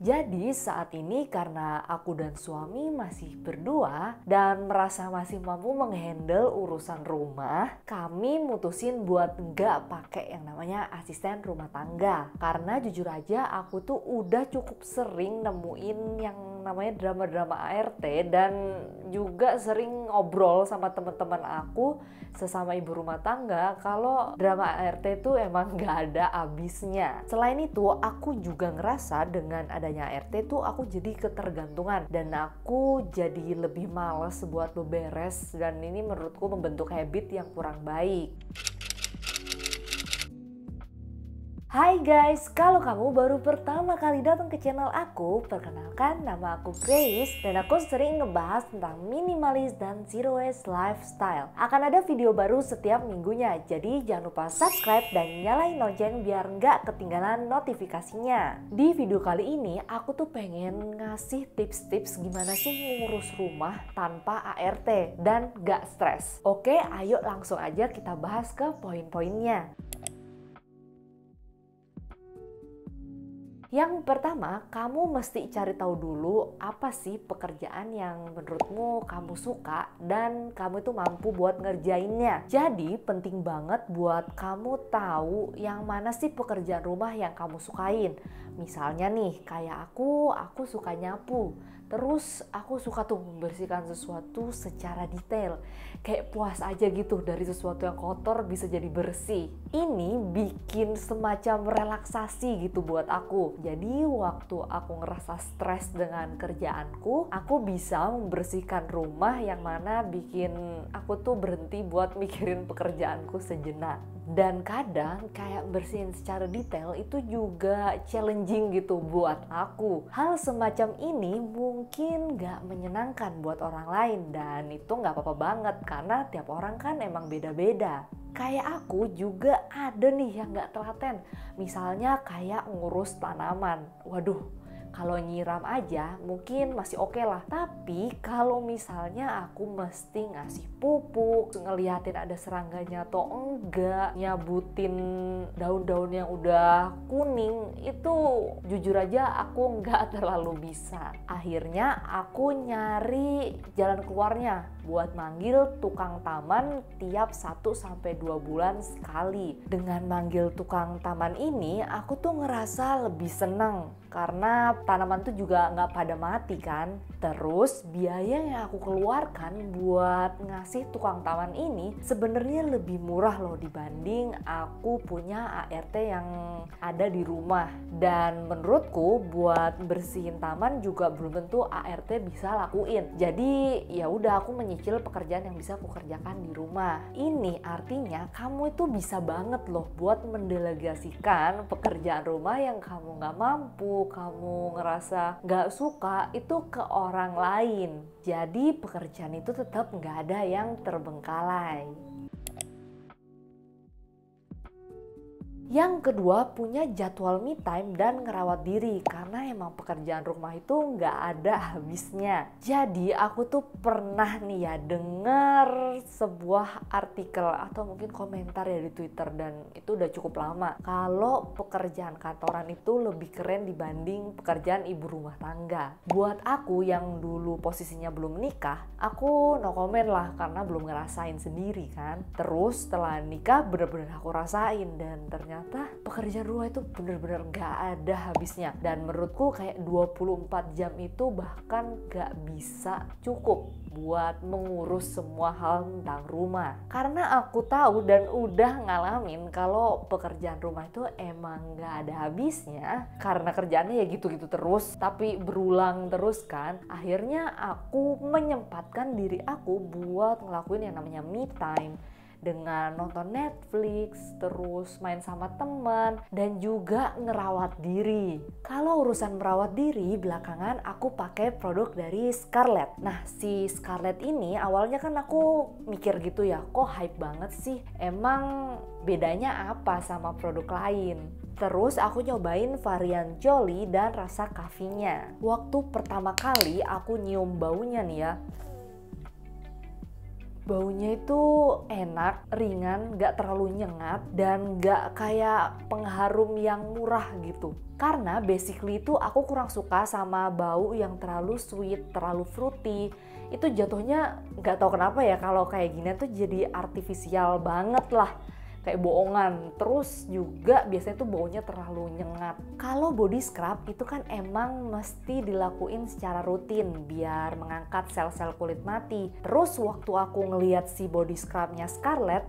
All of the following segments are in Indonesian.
Jadi saat ini karena aku dan suami masih berdua dan merasa masih mampu menghandle urusan rumah, kami mutusin buat nggak pakai yang namanya asisten rumah tangga. Karena jujur aja aku tuh udah cukup sering nemuin yang namanya drama-drama ART dan juga sering ngobrol sama teman-teman aku sesama ibu rumah tangga kalau drama ART itu emang nggak ada habisnya. Selain itu aku juga ngerasa dengan adanya ART tuh aku jadi ketergantungan dan aku jadi lebih males buat beberes dan ini menurutku membentuk habit yang kurang baik. Hai guys, kalau kamu baru pertama kali datang ke channel aku, perkenalkan nama aku Grace dan aku sering ngebahas tentang minimalis dan zero waste lifestyle. Akan ada video baru setiap minggunya, jadi jangan lupa subscribe dan nyalain lonceng biar nggak ketinggalan notifikasinya. Di video kali ini aku tuh pengen ngasih tips-tips gimana sih ngurus rumah tanpa ART dan nggak stres. Oke, ayo langsung aja kita bahas ke poin-poinnya. Yang pertama, kamu mesti cari tahu dulu apa sih pekerjaan yang menurutmu kamu suka dan kamu itu mampu buat ngerjainnya. Jadi penting banget buat kamu tahu yang mana sih pekerjaan rumah yang kamu sukain. Misalnya nih, kayak aku suka nyapu. Terus aku suka tuh membersihkan sesuatu secara detail. Kayak puas aja gitu dari sesuatu yang kotor bisa jadi bersih. Ini bikin semacam relaksasi gitu buat aku. Jadi waktu aku ngerasa stres dengan kerjaanku, aku bisa membersihkan rumah yang mana bikin aku tuh berhenti buat mikirin pekerjaanku sejenak. Dan kadang kayak bersihin secara detail itu juga challenging gitu buat aku. Hal semacam ini mungkin gak menyenangkan buat orang lain dan itu gak apa-apa banget karena tiap orang kan emang beda-beda. Kayak aku juga ada nih yang gak telaten, misalnya kayak ngurus tanaman. Waduh, kalau nyiram aja mungkin masih oke lah. Tapi kalau misalnya aku mesti ngasih pupuk, ngeliatin ada serangganya atau enggak, nyabutin daun-daun yang udah kuning, itu jujur aja aku nggak terlalu bisa. Akhirnya aku nyari jalan keluarnya buat manggil tukang taman tiap 1-2 bulan sekali. Dengan manggil tukang taman ini aku tuh ngerasa lebih seneng karena tanaman tuh juga nggak pada mati kan. Terus biaya yang aku keluarkan buat ngasih tukang taman ini sebenarnya lebih murah loh dibanding aku punya ART yang ada di rumah. Dan menurutku buat bersihin taman juga belum tentu ART bisa lakuin. Jadi ya udah aku menyicil pekerjaan yang bisa aku kerjakan di rumah. Ini artinya kamu itu bisa banget loh buat mendelegasikan pekerjaan rumah yang kamu nggak mampu, kamu ngerasa nggak suka itu ke orang lain. Jadi pekerjaan itu tetap nggak ada yang terbengkalai. Yang kedua, punya jadwal me time dan ngerawat diri karena emang pekerjaan rumah itu nggak ada habisnya. Jadi aku tuh pernah nih ya dengar sebuah artikel atau mungkin komentar ya di Twitter dan itu udah cukup lama. Kalau pekerjaan kantoran itu lebih keren dibanding pekerjaan ibu rumah tangga. Buat aku yang dulu posisinya belum nikah, aku no comment lah karena belum ngerasain sendiri kan. Terus setelah nikah bener-bener aku rasain dan ternyata pekerjaan rumah itu bener-bener gak ada habisnya. Dan menurutku kayak 24 jam itu bahkan gak bisa cukup buat mengurus semua hal tentang rumah. Karena aku tahu dan udah ngalamin kalau pekerjaan rumah itu emang gak ada habisnya. Karena kerjaannya ya gitu-gitu terus, tapi berulang terus kan. Akhirnya aku menyempatkan diri aku buat ngelakuin yang namanya me time. Dengan nonton Netflix, terus main sama teman, dan juga ngerawat diri. Kalau urusan merawat diri, belakangan aku pakai produk dari Scarlett. Nah, si Scarlett ini awalnya kan aku mikir gitu ya, kok hype banget sih? Emang bedanya apa sama produk lain? Terus aku nyobain varian Jolly dan rasa coffee-nya. Waktu pertama kali aku nyium baunya nih ya, Baunya itu enak, ringan, gak terlalu nyengat, dan gak kayak pengharum yang murah gitu. Karena basically itu aku kurang suka sama bau yang terlalu sweet, terlalu fruity. Itu jatuhnya gak tahu kenapa ya, kalau kayak gini tuh jadi artifisial banget lah. Kayak bohongan. Terus juga biasanya tuh baunya terlalu nyengat. Kalau body scrub itu kan emang mesti dilakuin secara rutin biar mengangkat sel-sel kulit mati. Terus waktu aku ngeliat si body scrubnya Scarlett,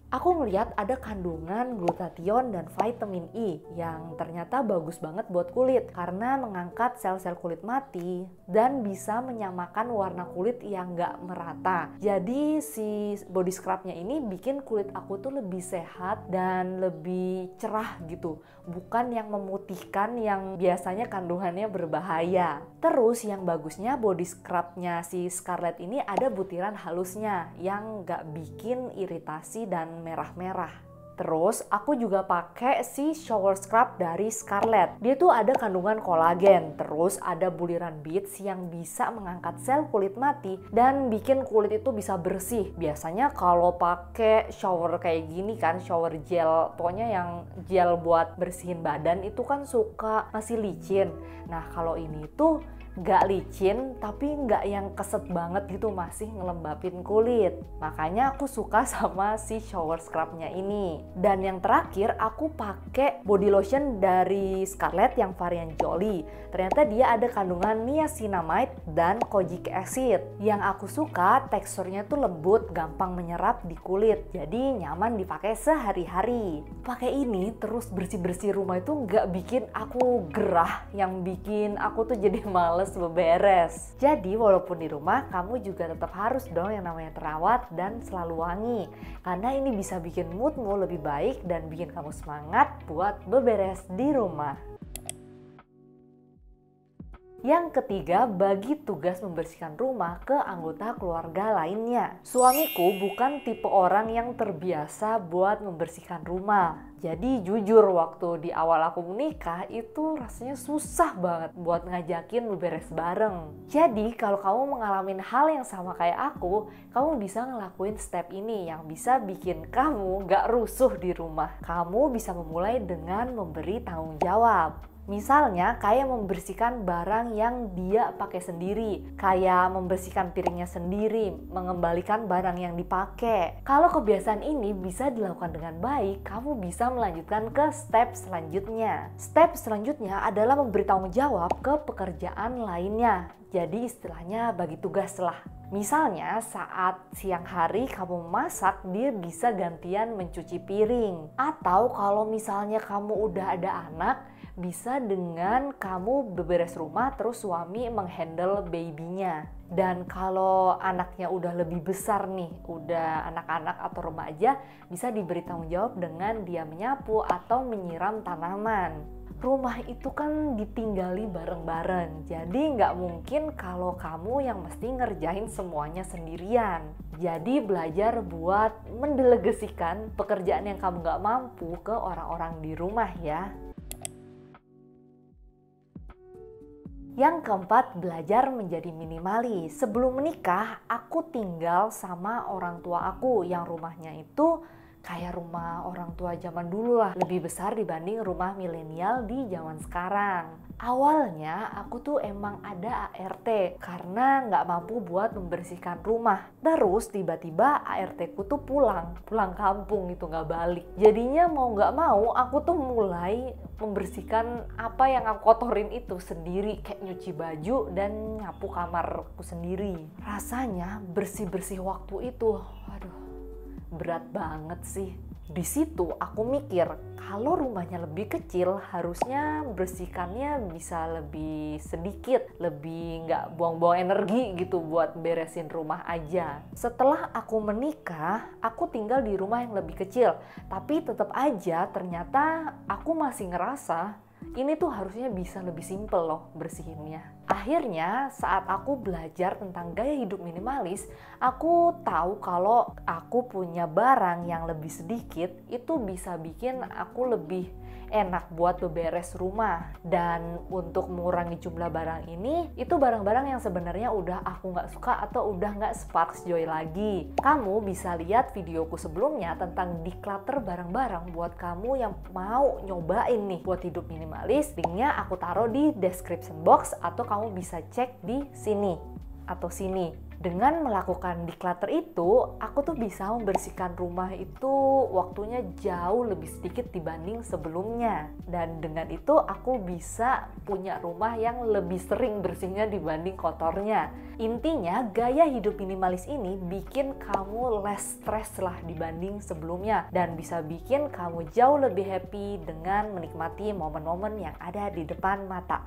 aku ngeliat ada kandungan glutathione dan vitamin E yang ternyata bagus banget buat kulit karena mengangkat sel-sel kulit mati dan bisa menyamakan warna kulit yang gak merata. Jadi si body scrubnya ini bikin kulit aku tuh lebih sehat dan lebih cerah gitu. Bukan yang memutihkan yang biasanya kandungannya berbahaya. Terus yang bagusnya body scrubnya si Scarlett ini ada butiran halusnya yang gak bikin iritasi dan merah-merah. Terus aku juga pakai si shower scrub dari Scarlett. Dia tuh ada kandungan kolagen, terus ada buliran beads yang bisa mengangkat sel kulit mati dan bikin kulit itu bisa bersih. Biasanya kalau pakai shower kayak gini kan, shower gel, pokoknya yang gel buat bersihin badan itu kan suka masih licin. Nah kalau ini tuh gak licin tapi gak yang keset banget gitu, masih ngelembapin kulit. Makanya aku suka sama si shower scrubnya ini. Dan yang terakhir aku pakai body lotion dari Scarlett yang varian Jolly. Ternyata dia ada kandungan niacinamide dan kojic acid. Yang aku suka teksturnya tuh lembut, gampang menyerap di kulit. Jadi nyaman dipakai sehari-hari. Pakai ini terus bersih-bersih rumah itu gak bikin aku gerah, yang bikin aku tuh jadi males beberes. Jadi walaupun di rumah kamu juga tetap harus dong yang namanya terawat dan selalu wangi. Karena ini bisa bikin moodmu lebih baik dan bikin kamu semangat buat beberes di rumah. Yang ketiga, bagi tugas membersihkan rumah ke anggota keluarga lainnya. Suamiku bukan tipe orang yang terbiasa buat membersihkan rumah. Jadi jujur waktu di awal aku menikah itu rasanya susah banget buat ngajakin beberes bareng. Jadi kalau kamu mengalami hal yang sama kayak aku, kamu bisa ngelakuin step ini yang bisa bikin kamu gak rusuh di rumah. Kamu bisa memulai dengan memberi tanggung jawab. Misalnya kayak membersihkan barang yang dia pakai sendiri, kayak membersihkan piringnya sendiri, mengembalikan barang yang dipakai. Kalau kebiasaan ini bisa dilakukan dengan baik, kamu bisa melanjutkan ke step selanjutnya. Step selanjutnya adalah memberi tanggung jawab ke pekerjaan lainnya. Jadi istilahnya bagi tugas lah. Misalnya saat siang hari kamu masak, dia bisa gantian mencuci piring. Atau kalau misalnya kamu udah ada anak, bisa dengan kamu beberes rumah terus suami menghandle babynya. Dan kalau anaknya udah lebih besar nih, udah anak-anak atau remaja, bisa diberi tanggung jawab dengan dia menyapu atau menyiram tanaman. Rumah itu kan ditinggali bareng-bareng, jadi nggak mungkin kalau kamu yang mesti ngerjain semuanya sendirian. Jadi belajar buat mendelegasikan pekerjaan yang kamu nggak mampu ke orang-orang di rumah ya. Yang keempat, belajar menjadi minimalis. Sebelum menikah, aku tinggal sama orang tua aku yang rumahnya itu kayak rumah orang tua zaman dulu lah. Lebih besar dibanding rumah milenial di zaman sekarang. Awalnya aku tuh emang ada ART karena nggak mampu buat membersihkan rumah. Terus tiba-tiba ART ku tuh pulang kampung gitu, nggak balik. Jadinya mau nggak mau aku tuh mulai membersihkan apa yang aku kotorin itu sendiri, kayak nyuci baju dan nyapu kamarku sendiri. Rasanya bersih-bersih waktu itu, waduh, berat banget sih. Di situ aku mikir kalau rumahnya lebih kecil harusnya bersihkannya bisa lebih sedikit, lebih nggak buang-buang energi gitu buat beresin rumah aja. Setelah aku menikah, aku tinggal di rumah yang lebih kecil, tapi tetap aja ternyata aku masih ngerasa ini tuh harusnya bisa lebih simple loh bersihinnya. Akhirnya saat aku belajar tentang gaya hidup minimalis, aku tahu kalau aku punya barang yang lebih sedikit itu bisa bikin aku lebih enak buat beberes rumah. Dan untuk mengurangi jumlah barang ini, itu barang-barang yang sebenarnya udah aku nggak suka atau udah nggak sparks joy lagi. Kamu bisa lihat videoku sebelumnya tentang declutter barang-barang buat kamu yang mau nyobain nih buat hidup minimalis. Linknya aku taruh di description box atau kamu bisa cek di sini atau sini. Dengan melakukan declutter itu, aku tuh bisa membersihkan rumah itu waktunya jauh lebih sedikit dibanding sebelumnya. Dan dengan itu aku bisa punya rumah yang lebih sering bersihnya dibanding kotornya. Intinya, gaya hidup minimalis ini bikin kamu less stress lah dibanding sebelumnya. Dan bisa bikin kamu jauh lebih happy dengan menikmati momen-momen yang ada di depan mata.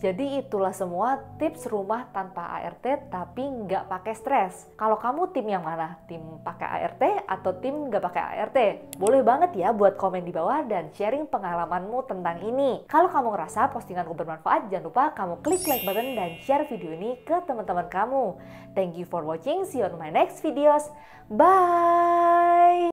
Jadi itulah semua tips rumah tanpa ART tapi nggak pakai stres. Kalau kamu tim yang mana? Tim pakai ART atau tim nggak pakai ART? Boleh banget ya buat komen di bawah dan sharing pengalamanmu tentang ini. Kalau kamu ngerasa postinganku bermanfaat, jangan lupa kamu klik like button dan share video ini ke teman-teman kamu. Thank you for watching. See you on my next videos. Bye!